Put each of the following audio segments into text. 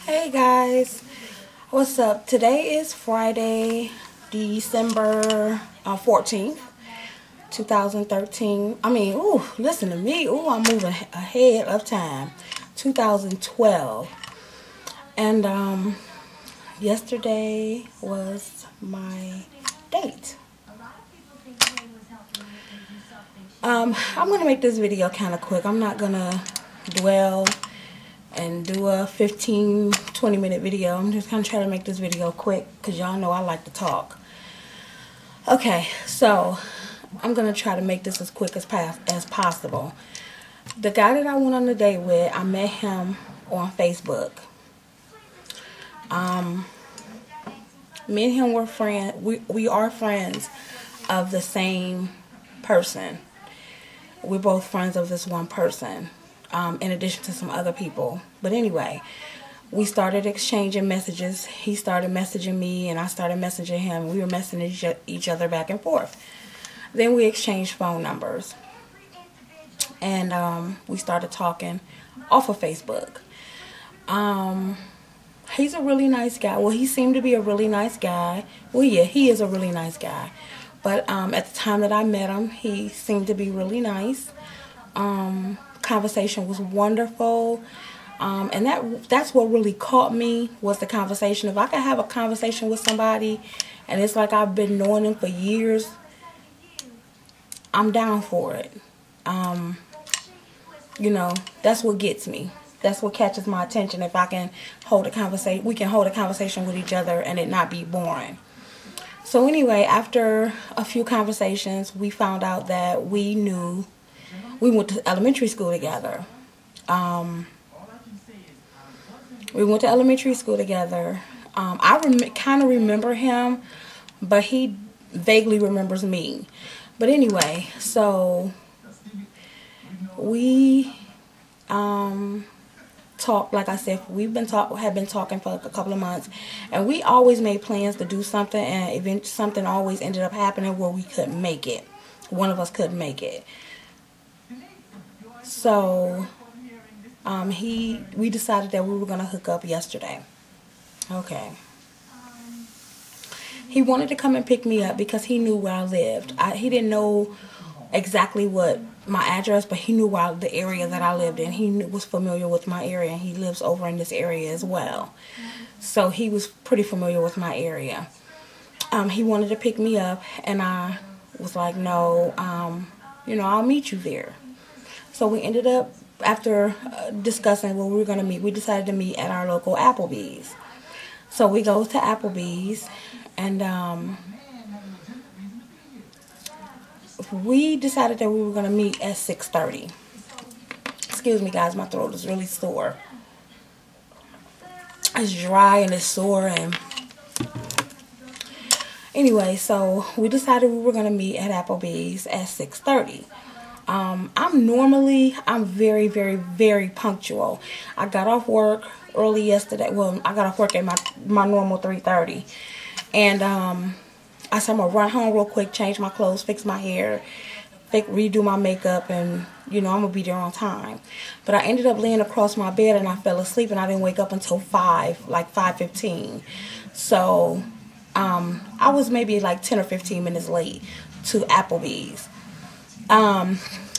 Hey guys, what's up? Today is Friday, December 14th, 2013. Listen to me. I'm moving ahead of time. 2012. And yesterday was my date. I'm going to make this video kind of quick. I'm not going to dwell and do a 15-20 minute video. I'm just going to try to make this video quick because y'all know I like to talk. Okay, so I'm going to try to make this as quick as possible. The guy that I went on a date with, I met him on Facebook. Me and him were friends. We are friends of the same person. We're both friends of this one person, in addition to some other people. But anyway, we started exchanging messages. He started messaging me, and I started messaging him. We were messaging each other back and forth. Then we exchanged phone numbers, and we started talking off of Facebook. He's a really nice guy. Well, he seemed to be a really nice guy. Well, yeah, he is a really nice guy. But at the time that I met him, he seemed to be really nice. Conversation was wonderful. And that's what really caught me, was the conversation. If I could have a conversation with somebody and it's like I've been knowing them for years, I'm down for it. You know, that's what gets me. That's what catches my attention. If I can hold a conversation, we can hold a conversation with each other and it not be boring. So anyway, after a few conversations, we found out that we went to elementary school together. We went to elementary school together. I kind of remember him, but he vaguely remembers me. But anyway, so we talked. Like I said, have been talking for a couple of months, and we always made plans to do something, and something always ended up happening where we couldn't make it. One of us couldn't make it. So we decided that we were going to hook up yesterday. Okay. He wanted to come and pick me up because he knew where I lived. He didn't know exactly what my address, but he knew the area that I lived in. He was familiar with my area, and he lives over in this area as well. So he was pretty familiar with my area. He wanted to pick me up, and I was like, no, I'll meet you there. So we ended up, after discussing where we were going to meet, we decided to meet at our local Applebee's. So we go to Applebee's, and we decided that we were going to meet at 6:30. Excuse me, guys, my throat is really sore. It's dry and it's sore. And anyway, so we decided we were going to meet at Applebee's at 6:30. I'm very, very, very punctual. I got off work early yesterday. Well, I got off work at my normal 3:30. And I said I'm going to run home real quick, change my clothes, fix my hair, redo my makeup, and, I'm going to be there on time. But I ended up laying across my bed, and I fell asleep, and I didn't wake up until 5:15. So I was maybe like 10 or 15 minutes late to Applebee's.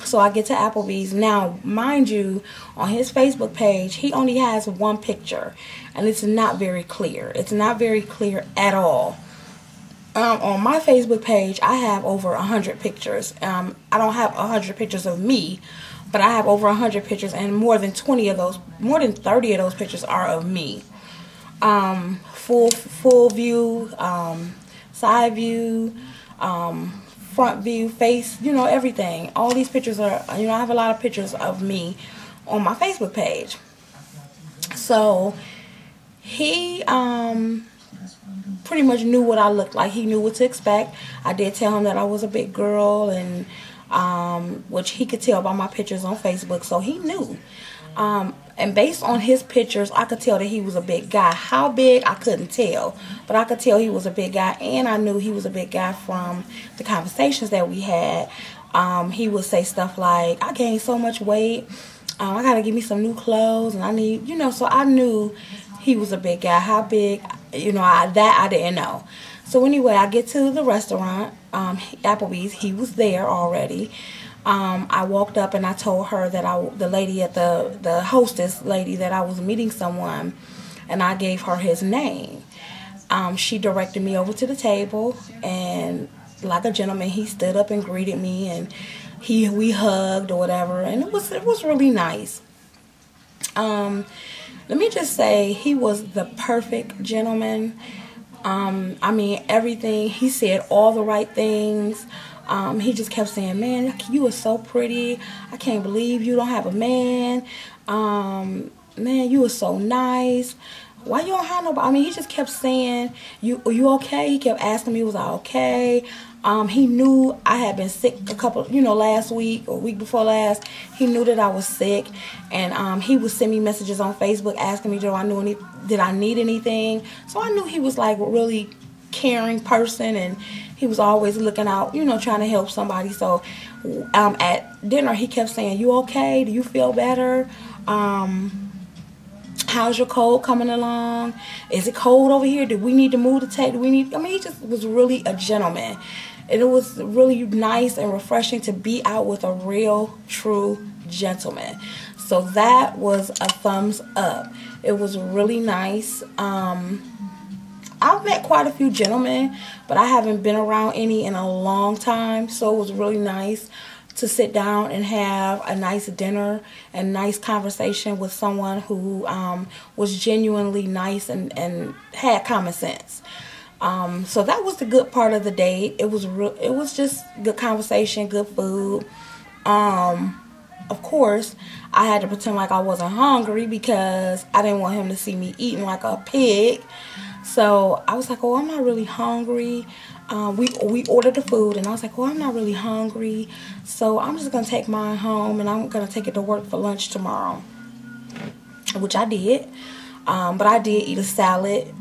So I get to Applebee's. Now, mind you, on his Facebook page, he only has one picture, and it's not very clear. It's not very clear at all. On my Facebook page, I have over 100 pictures. I don't have 100 pictures of me, but I have over 100 pictures, and more than 30 of those pictures are of me. Full view, side view, front view, face, everything. All these pictures are, I have a lot of pictures of me on my Facebook page. So he pretty much knew what I looked like. He knew what to expect. I did tell him that I was a big girl, and which he could tell by my pictures on Facebook, so he knew. And based on his pictures, I could tell that he was a big guy. How big, I couldn't tell, but I could tell he was a big guy, and I knew he was a big guy from the conversations that we had. He would say stuff like, I gained so much weight, I gotta give me some new clothes, and I need, so I knew he was a big guy. How big, you know, that I didn't know. So anyway, I get to the restaurant, Applebee's. He was there already. I walked up and I told her that the lady at the hostess lady, that I was meeting someone, and I gave her his name. She directed me over to the table, and like a gentleman, he stood up and greeted me, and we hugged or whatever, and it was really nice. Let me just say, he was the perfect gentleman. I mean, everything. He said all the right things. He just kept saying, man, you are so pretty. I can't believe you don't have a man. Man, you are so nice. Why you don't have nobody? I mean, he just kept saying, are you okay? He kept asking me, was I okay? He knew I had been sick a couple, last week or week before last. He knew that I was sick, and he would send me messages on Facebook asking me, did I need anything? So I knew he was like a really caring person, and he was always looking out, trying to help somebody. So at dinner, he kept saying, you okay? Do you feel better? How's your cold coming along? Is it cold over here? Do we need to move the table? I mean, he just was really a gentleman. And it was really nice and refreshing to be out with a real, true gentleman. So that was a thumbs up. It was really nice. I've met quite a few gentlemen, but I haven't been around any in a long time. So it was really nice to sit down and have a nice dinner and nice conversation with someone who was genuinely nice and had common sense. So that was the good part of the date. It was just good conversation, good food. Of course, I had to pretend like I wasn't hungry because I didn't want him to see me eating like a pig. So I was like, oh, I'm not really hungry. We ordered the food, and I was like, oh, I'm not really hungry. So I'm just going to take mine home, and I'm going to take it to work for lunch tomorrow, which I did. But I did eat a salad.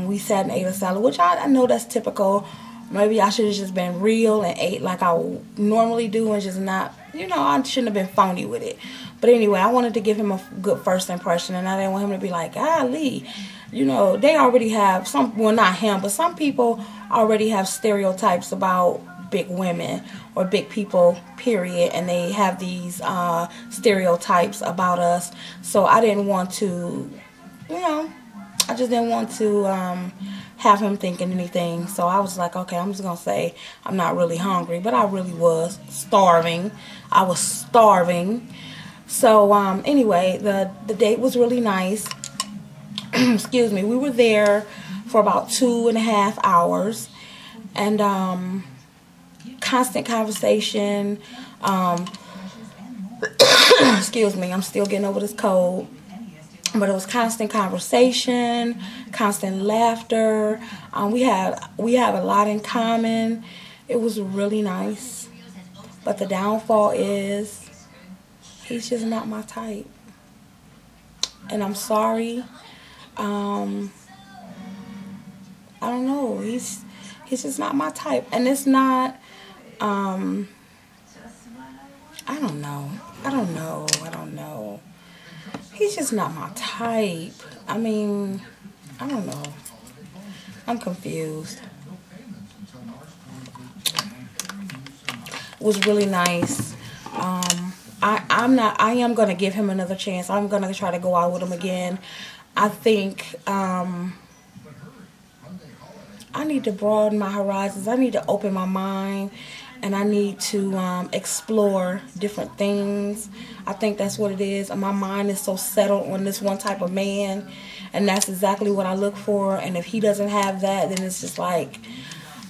We sat and ate a salad, which I know that's typical. Maybe I should have just been real and ate like I normally do and just not, I shouldn't have been phony with it. But anyway, I wanted to give him a good first impression, and I didn't want him to be like, golly. They already have well, not him, but some people already have stereotypes about big women or big people, period, and they have these stereotypes about us. So I didn't want to, I just didn't want to have him thinking anything. So I was like, okay, I'm just going to say I'm not really hungry, but I really was starving. I was starving. So anyway, the date was really nice. Excuse me. We were there for about 2.5 hours, and constant conversation. Excuse me, I'm still getting over this cold. But it was constant conversation, constant laughter. We have a lot in common. It was really nice. But the downfall is he's just not my type. And I'm sorry. I don't know. He's just not my type. And it's not I don't know. He's just not my type. I mean, I don't know. I'm confused. It was really nice. I am going to give him another chance. I'm going to try to go out with him again. I think I need to broaden my horizons. I need to open my mind. And I need to explore different things. I think that's what it is. My mind is so settled on this one type of man. And that's exactly what I look for. And if he doesn't have that, then it's just like,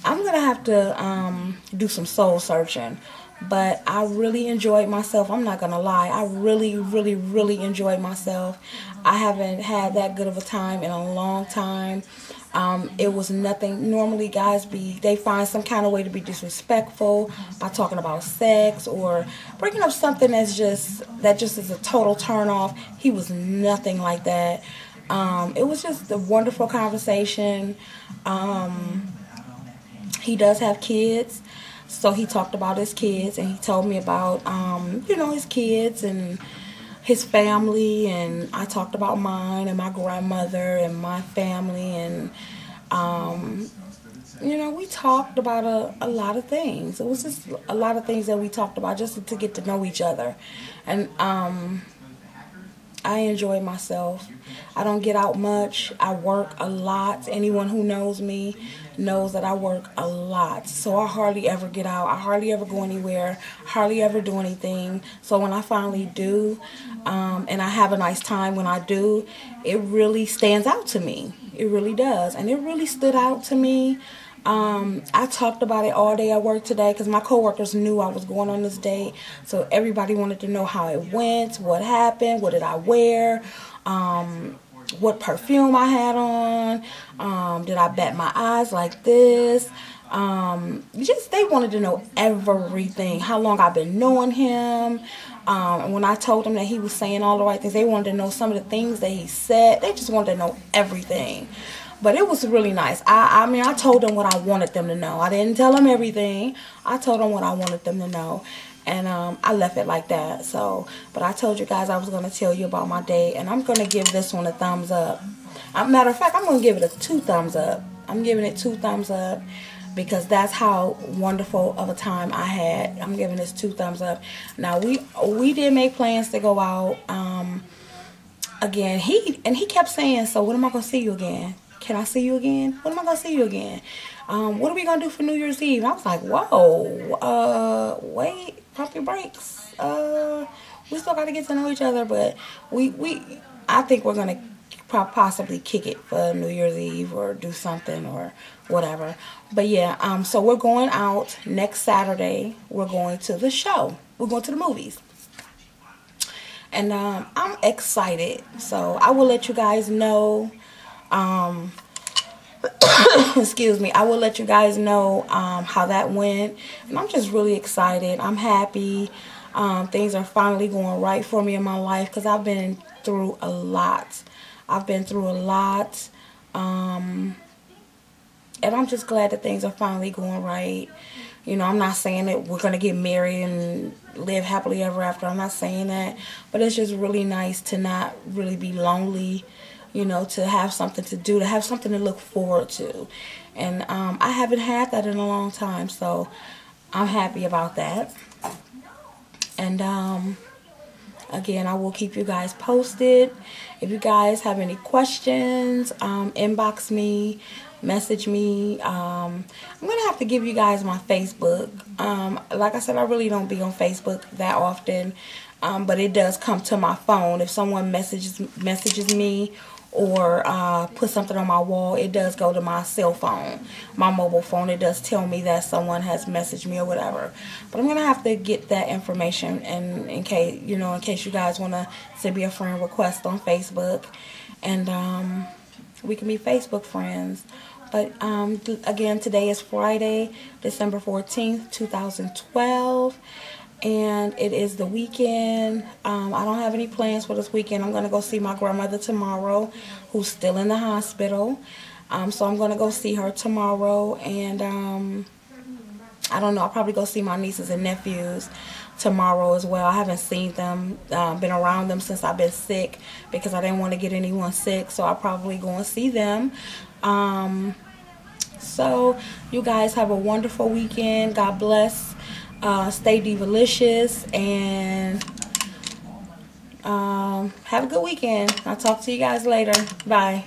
I'm going to have to do some soul searching. But I really enjoyed myself. I'm not going to lie. I really, really, really enjoyed myself. I haven't had that good of a time in a long time. It was nothing. Normally guys they find some kind of way to be disrespectful by talking about sex or bringing up something that just is a total turn off. He was nothing like that. It was just a wonderful conversation. He does have kids, so he talked about his kids, and he told me about his kids, and his family, and I talked about mine and my grandmother and my family, and you know, we talked about a lot of things. It was just a lot of things that we talked about just to get to know each other. And I enjoy myself. I don't get out much. I work a lot. Anyone who knows me knows that I work a lot. So I hardly ever get out. I hardly ever go anywhere. Hardly ever do anything. So when I finally do, and I have a nice time when I do, it really stands out to me. It really does. And it really stood out to me. I talked about it all day at work today because my coworkers knew I was going on this date. So everybody wanted to know how it went, what happened, what did I wear, what perfume I had on, did I bat my eyes like this. Just they wanted to know everything, how long I've been knowing him. And when I told them that he was saying all the right things, they wanted to know some of the things that he said. They just wanted to know everything. But it was really nice. I mean, I told them what I wanted them to know. I didn't tell them everything. I told them what I wanted them to know. And I left it like that. So, but I told you guys I was going to tell you about my date. And I'm going to give this one a thumbs up. Matter of fact, I'm going to give it a 2 thumbs up. I'm giving it 2 thumbs up because that's how wonderful of a time I had. I'm giving this 2 thumbs up. Now, we did make plans to go out again. He kept saying, so when am I going to see you again? Can I see you again? When am I going to see you again? What are we going to do for New Year's Eve? I was like, whoa, wait, pump your brakes. We still got to get to know each other, but I think we're going to possibly kick it for New Year's Eve or do something or whatever. But yeah, so we're going out next Saturday. We're going to the show. We're going to the movies. And I'm excited. So I will let you guys know. Excuse me, I will let you guys know how that went, and I'm just really excited. I'm happy. Things are finally going right for me in my life because I've been through a lot. And I'm just glad that things are finally going right. You know, I'm not saying that we're going to get married and live happily ever after. I'm not saying that, but it's just really nice to not really be lonely. You know, to have something to do, to have something to look forward to. And I haven't had that in a long time, so I'm happy about that. And again, I will keep you guys posted. If you guys have any questions, inbox me, message me. I'm going to have to give you guys my Facebook. Like I said, I really don't be on Facebook that often, but it does come to my phone. If someone messages me, or put something on my wall, it does go to my cell phone, my mobile phone. It does tell me that someone has messaged me or whatever. But I'm gonna have to get that information, and in case you guys wanna send me a friend request on Facebook, and we can be Facebook friends. But again, today is Friday, December 14th, 2012. And it is the weekend. I don't have any plans for this weekend. I'm going to go see my grandmother tomorrow, who's still in the hospital. So I'm going to go see her tomorrow. And I don't know, I'll probably go see my nieces and nephews tomorrow as well. I haven't seen them, been around them since I've been sick because I didn't want to get anyone sick. So I'll probably go and see them. So you guys have a wonderful weekend. God bless. Stay divalicious, and have a good weekend. I'll talk to you guys later. Bye.